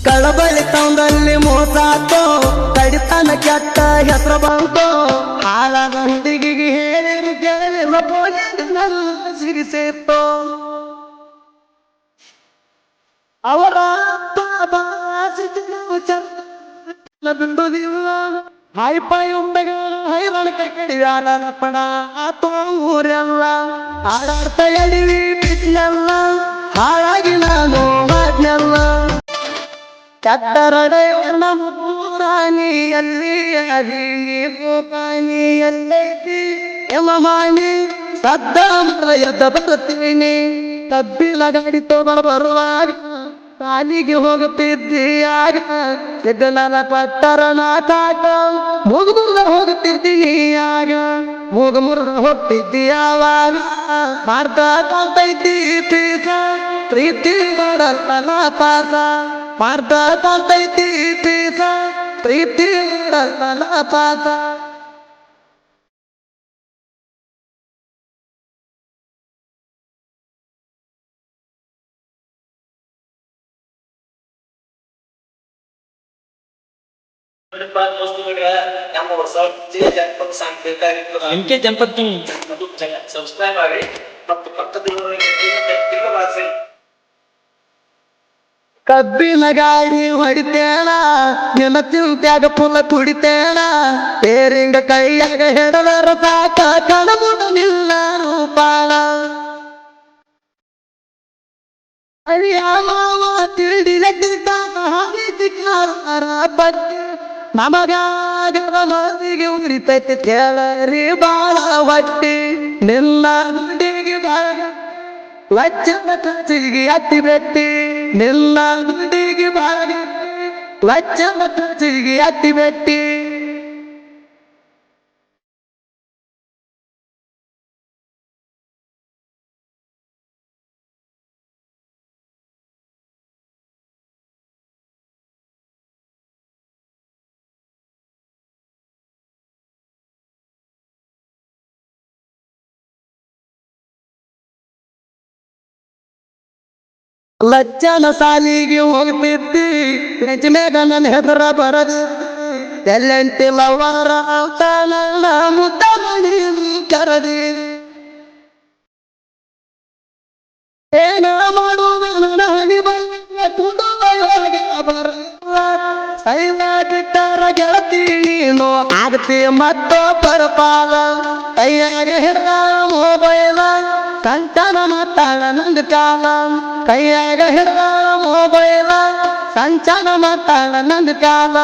ಕಳಬಳಿ ತಂದಲ್ಲಿ ಮೋಸಾತೋ ಕಡಿತನ ಕೆಟ್ಟ ಹೆಸರು ಬಂತು ಹಾಳಾದ ಹುಡುಗಿಗೆ ಹೇಳಿರು ಕೇಳಿಲ್ಲ ಪೊಲೀಸನಲ್ಲ ಸಿರಿಸೇತೋ ಅವರ ಬಿಡುದಿಲ್ಲ ಹೈಪೈ ಉಂಬೆಗ ಹೈರಾಣ ಕಡಿದಾರ ಪಡ ಆತೋ ಊರೆಲ್ಲ ಹಾಡಾಡ್ತಾ ಎಡಿವಿ ಬಿಟ್ನೆಲ್ಲ ಹಾಳಾಗಿ ನಾನು ಮಾಡ್ನೆಲ್ಲ ಚಟ್ಟರಡೆಯಲ್ಲಿಯಲ್ಲಿ ಪಾನಿಯಲ್ಲೈತಿ ಯಮಮಾನಿ ಸದ್ದ ಎದ್ದ ಬರ್ತೀನಿ ಕಬ್ಬಿಲ ಗಾಡಿ ತಗೊಂಡು ಬರುವಾಗ ಕಾಲಿಗೆ ಹೋಗುತ್ತಿದ್ದೀಯಾಗ ಸಿದ್ದನ ಪಟ್ಟರ ನಾಟಾಟ ಮುಗುಮುರ್ದ ಹೋಗುತ್ತಿದ್ದೀಯಾಗ ಮುಗುಮುರ್ದ ಹೋಗ್ತಿದ್ದೀಯಾವಾಗ ಮಾಡ್ತಾ ಕಾಣ್ತೈತಿ ಪೀಸ ಪ್ರೀತಿ ಮಾಡಲ್ಲ ಪಾಸ ಮಾಡ್ತಾ ಕಾಣ್ತೈತಿ ಪೀಸ ಪ್ರೀತಿ ಮಾಡಲ್ಲ ಪಾಸ ಎಂಕೆ ಜಂಪತ್ತಿ ಸಬ್ಸ್ಕ್ರೈಬ್ ಆಗಿ ಮತ್ತು ಪಕ್ಕದಲ್ಲಿರುವ ಕಬ್ಬಿನ ಗಾಡಿ ಹೊಡಿತೇಣ ನಿನ್ನ ಚಿಂತ್ಯಾಗ ಪುಲ್ಲ ತುಡಿತೇಣ ಬೇರಿಂಗ ಕೈಯಾಗ ಹೆಡಲರ ಸಾಕ ಕಣಬುಡ ನಿಲ್ಲ ರೂಪಾಳ ಅಯ್ಯ ಮಾವ ತಿಳಿದಿಲ್ಲ ಬಗ್ಗೆ ನಮಗಾಗದ ಮಂದಿಗೆ ಉಳಿತೈತಿ ಕೇಳರಿ ಬಾಳ ಹೊಟ್ಟಿ ನಿನ್ನ ನುಡಿಗೆ ಬಾಳ ವಚ್ಚನ ಕಚಿಗೆ ಅತ್ತಿ ಬೆಟ್ಟಿ ನಿಲ್ಲ ನುಡಿಗೆ ಬಾಳ ವಚ್ಚನ ಕಚಿಗೆ ಅತ್ತಿ ಬೆಟ್ಟಿ ಲಜ್ಜನ ಸಾಲಿಗೆ ಹೋಗ್ತಿದ್ದಿ ಮೆಜಮೇಗ ನನ್ನ ಹೆದರ ಬರದು ಎಲ್ಲಂಟಿ ಲವರ ಅಂತ ನನ್ನ ಮುದ್ದ ಮಾಡಿ ಕರದಿ ಏನ ಮಾಡುವುದು ನನಗೆ ಸೈಲಾಗಿಟ್ಟಾರ ಗೆಳತಿ ನೀನು ಆಗ್ತಿ ಮತ್ತೊಬ್ಬರ ಪಾಲ ಕೈಯಾಗ ಹಿಡ್ದ ಮೊಬೈಲ ಸಂಚಾರ ಮಾತಾಡ ನಂದು ಕಾಲ ಕೈಯಾಗ ಹಿಡ್ದ ಮೊಬೈಲ ಸಂಚಾರ ಮಾತಾಡ ನಂದು ಕಾಲ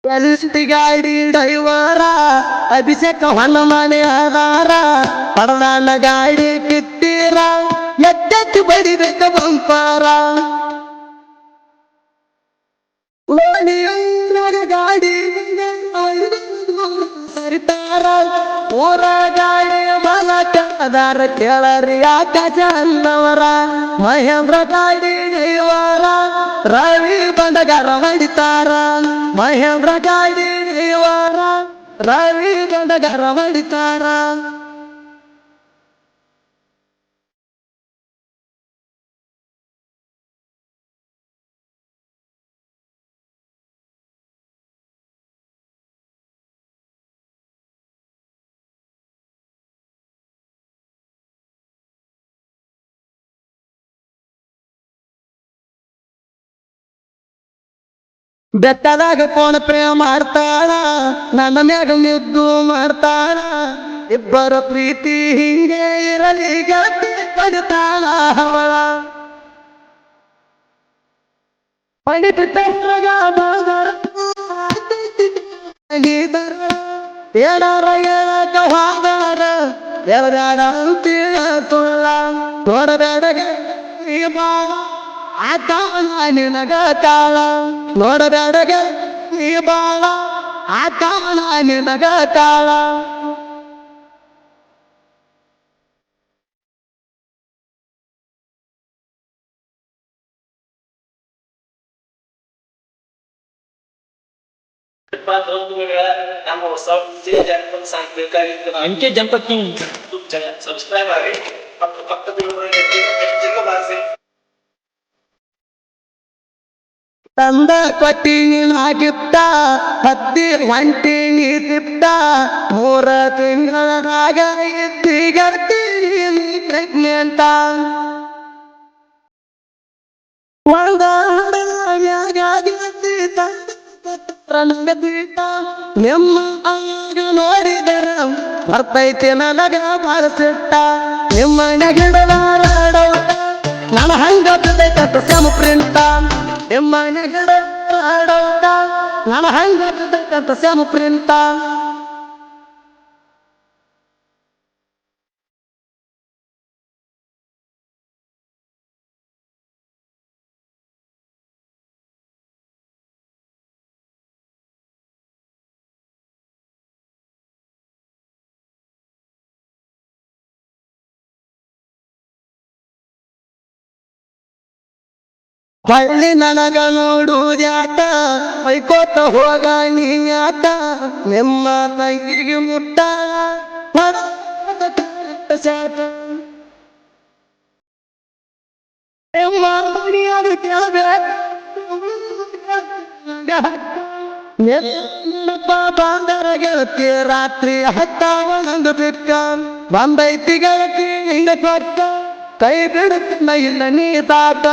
ಎಲ್ತಿ ಗಾಡಿ ಡ್ರೈವರ ಅಭಿಷೇಕ ಹೊನ್ನ ಮನೆ ಹರಾರ ಪಡದಾನ ಗಾಡಿ ಕಿತ್ತೀರ ಎತ್ತೆತ್ತಿ ಬಡಿಬೇಕ ಬಂಪಾರ ಗಾಡಿ ಸರಿತಾರ ಊರ ಗಾಡಿ ಮಲಕದಾರ ಕೇಳರಿ ಆಕಾಶ ಅನ್ನವರ ಮಹೇಂದ್ರ ಗಾಡಿ ಡ್ರೈವರ ರವಿ ಬಂಡಗಾರ ಹೊಡಿತಾರ ಮಹೇಂದ್ರ ಗಾಡಿ ಡ್ರೈವರ ರವಿ ಬಂಡಗಾರ ಹೊಡಿತಾರ ಬೆಟ್ಟದಾಗ ಕೋಣ ಪ್ರೇಮ ಮಾಡ್ತಾಳ ನನ್ನ ಮ್ಯಾಗ ನಿದ್ದು ಮಾಡ್ತಾಳ ಇಬ್ಬರ ಪ್ರೀತಿ ಹಿಂಗೆ ಇರಲಿ ಗೆಳತಿ ಕಡಿತಾಳ ಅವಳ ಏನಾರ ಹೇಳಕ ಹೋದಾರ ಎವರಾಡ ತುಳ್ಳ ನೋಡಬೇಡ ಬಾಳ ಆತಾಳ ನಿನಗ ಕಾಳ ನೋಡಬೇಡ ಈ ಬಾಳ ಆತಾಳ ನಿನಗ ಕಾಳ ಬಂಧುಗಳ ನಮ್ಮ ಹೊಸ ಜನಪದ ಸಾಂಗ್ ಬೇಕಾಗಿತ್ತು. MK ಜಂಪತಿ ಸಬ್ಸ್ಕ್ರೈಬ್ ಆಗಿ ಮತ್ತು ಪಕ್ಕದಲ್ಲಿರುವ ಚಿಕ್ಕ ಭಾಷೆ ತಂದ ಕೊಟ್ಟಿನಾಗಿತ್ತ ಹತ್ತಿ ಹೊಂಟಿನಿ ತಿಪ್ಪ 3 ತಿಂಗಳಾಗ ಇದ್ದಿಗರ್ತಿ ಪ್ರೆಗ್ನೆಂಟ ನಿಮ್ಮ ಆಗ ನೋಡಿದರ ಬರ್ತೈತಿ ನನಗ ಬಾರಿಸಿಟ್ಟ ನಿಮ್ಮ ನೆಗಡಲಾಡೌಟ ನನ್ನ ಹಂಗ ಬಿದ್ದೈತ ಸಮ ಪ್ರಿಂಟ ನಿಮ್ಮ ನೆಗಡಲಾಡೌಟ ನನ್ನ ಹಂಗ ಬಿದ್ದೈತ ಸಮ ಪ್ರಿಂಟ ಹೊಳ್ಳಿ ನನಗ ನೋಡುವುದ್ಯಾಟ ಹೊಯ್ಕೋತ ಹೋಗ ನೀಯಾಟ ನಿಮ್ಮ ತಂಗಿಗೆ ಮುಟ್ಟ ನಿಮ್ಮ ದುನಿಯಾದು ನೆನಪ ಬಾಂದರ ಗೆಳತಿ ರಾತ್ರಿ ಹತ್ತಾವನಂದು ಬಿಟ್ಟ ಬಂದೈತಿ ಗೆಳತಿ ಹಿಂಗ ಕೊಟ್ಟ ಕೈ ಬಿಡುತ್ತ ಇಲ್ಲ ನೀ ತಾತ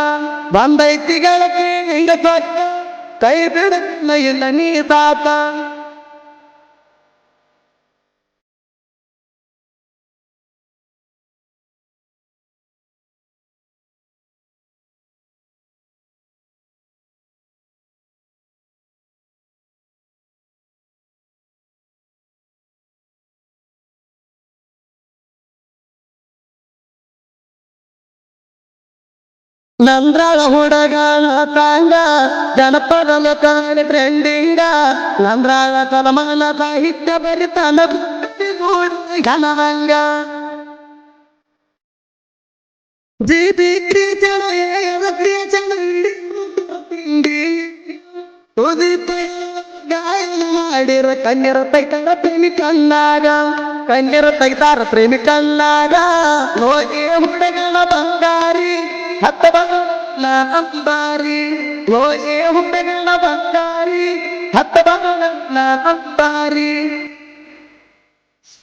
ಬಂದೈತಿ ಗೆಳತಿ ಹಿಂಗ ಕೊಟ್ಟ ಕೈ ಬಿಡುತ್ತ ಇಲ್ಲ ನೀ ತಾತ ನಂದ್ರಾಳ ಹುಡುಗನ ತಾಂಗ ಜನಪದ ಕಾಲಿ ಟ್ರೆಂಡಿಂಗ ನಂದ್ರಾಳ ತಲಮಾನ ಸಾಹಿತ್ಯ ಬರಿತಾನ ಘನರಂಗ ಜೀಬಿ ಕ್ರೀಚನ ಉದಿಪ ಗಾಯನ ಮಾಡಿರ ಕನ್ಯರ ತೈತಾರ ಪ್ರೇಮಿ ಕಣ್ಣಾಗ ಕನ್ಯರ ತೈತಾರ ಪ್ರೇಮಿ ಕಣ್ಣಾಗ ಹೋಗಿ ಹುಡುಗನ ಬಂಗಾರಿ ಹತ್ತ ಬಗಲ ಅಂಬಾರಿ ಹೋಗಿ ಹುಡುಗನ ಬಂಗಾರಿ ಹತ್ತ ಬಗಲ ಅಂಬಾರಿ